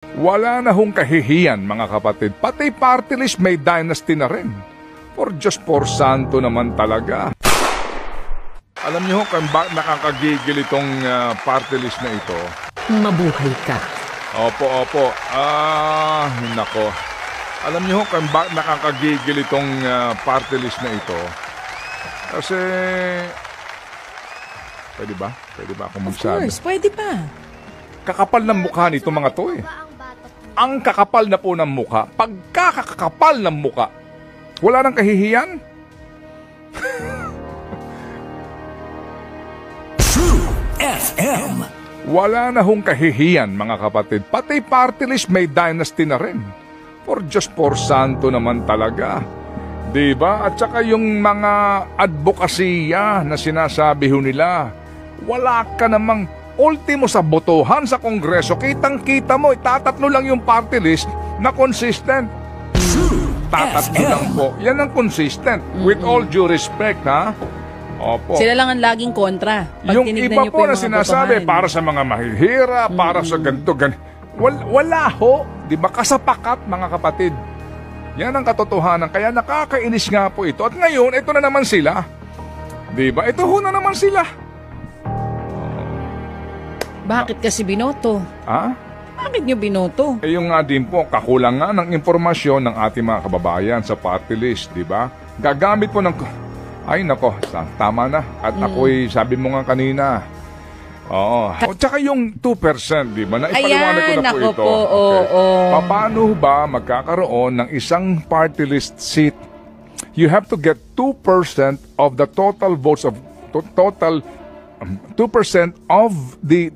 Wala na hong kahihiyan, mga kapatid. Pati party list may dynasty na rin. For Diyos por santo naman talaga. Alam niyo kung bakit nakakagigil itong party list na ito? Mabuhay ka. Opo. Nako. Alam niyo kung bakit nakakagigil itong party list na ito? Kasi... Pwede ba? Pwede ba akong magsabi? Of course, pwede pa. Kakapal ng mukha nito mga to eh. Ang kakapal na po ng mukha. Pagkakakapal ng mukha. Wala nang kahihiyan? True FM. Wala na hong kahihiyan, mga kapatid. Pati party list may dynasty na rin. For Diyos por santo naman talaga. Diba? At saka yung mga advokasya na sinasabi ho nila, wala ka namang ultimo sa botohan sa Kongreso. Kitang-kita mo, tatatlo lang yung party list na consistent. Tatatlo lang po. Yan ang consistent. With all due respect, ha? Opo. Sila lang ang laging kontra. Pag Yung iba po na mga sinasabi, botohan. para sa mga mahihira, para sa ganito, wala ho. Di ba? Kasapakat, mga kapatid. Yan ang katotohanan. Kaya nakakainis nga po ito. At ngayon, ito na naman sila. Di ba? Ito ho na naman sila. Bakit kasi binoto? Ha? Bakit nyo binoto? Eh yung nga din po, kakulangan ng impormasyon ng ating mga kababayan sa party list, di ba? Gagamit po ng... Ay, nako, tama na. At ako'y, sabi mo nga kanina, oo. O, tsaka yung 2%, di ba? Naipaliwanag ko na po ito. Paano ba magkakaroon ng isang party list seat? You have to get 2% of the total votes of... 2% of the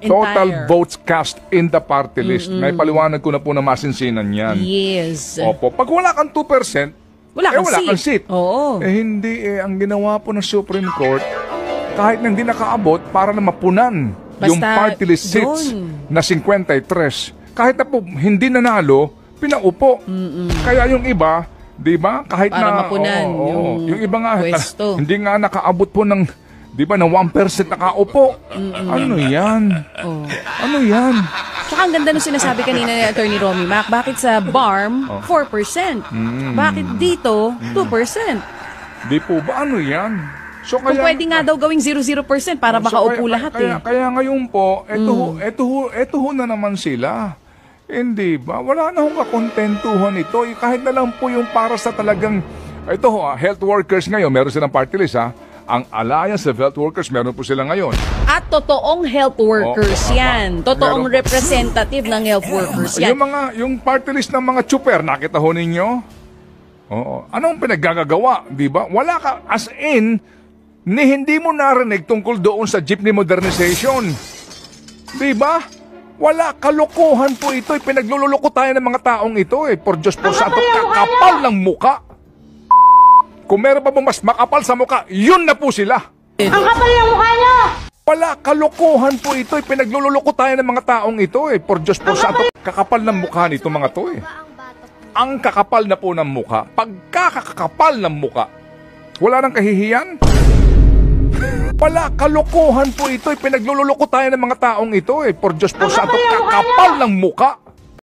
total votes cast in the party list. Naipaliwanag ko na po na masinsinan yan. Yes. Opo. Pag wala kang 2%, wala kang seat. Oo. Hindi ang ginawa po ng Supreme Court, kahit na hindi nakaabot, para na mapunan yung party list seats na 53. Kahit na po hindi nanalo, pinaupo. Kaya yung iba, di ba? Kahit para na mapunan yung iba nga, pwesto. hindi nga nakaabot po ng, di ba, ng 1% nakaupo. Ano yan? Ano yan? Tsaka ang ganda nung sinasabi kanina ni Attorney Romy Mac, bakit sa BARM, 4%? Bakit dito, 2%? Di po ba? Ano yan? So, Kung pwede nga daw gawing 0% para makaupo lahat Kaya ngayon po, eto ho na naman sila. Hindi ba? Wala na hong kakontentuhan ito. Kahit na lang po yung para sa talagang, ito ho, health workers ngayon, meron silang party list ha. Ang Alliance of Health Workers, meron po sila ngayon. At totoong health workers yan. Totoong representative ng health workers yan. Yung party list ng mga tsuper, nakita ho ninyo? Oo. Anong pinaggagawa? Di ba? Wala ka, as in, hindi mo narinig tungkol doon sa jeepney modernization. Di ba? Wala, kalokohan po ito. Pinaglululoko tayo ng mga taong ito. Por Diyos po sa kakapal ng muka. Kung meron pa mas makapal sa muka, yun na po sila. Ang kapal ng mukha nyo! Wala, kalokohan po ito. Pinaglululoko tayo ng mga taong ito. Por Diyos po sa kakapal ng mukha nito mga to. Ang kakapal na po ng mukha. Pagkakakapal ng mukha. Wala nang kahihiyan? Wala, kalokohan po ito. Pinaglululoko tayo ng mga taong ito. Por Diyos po sa kakapal ng mukha.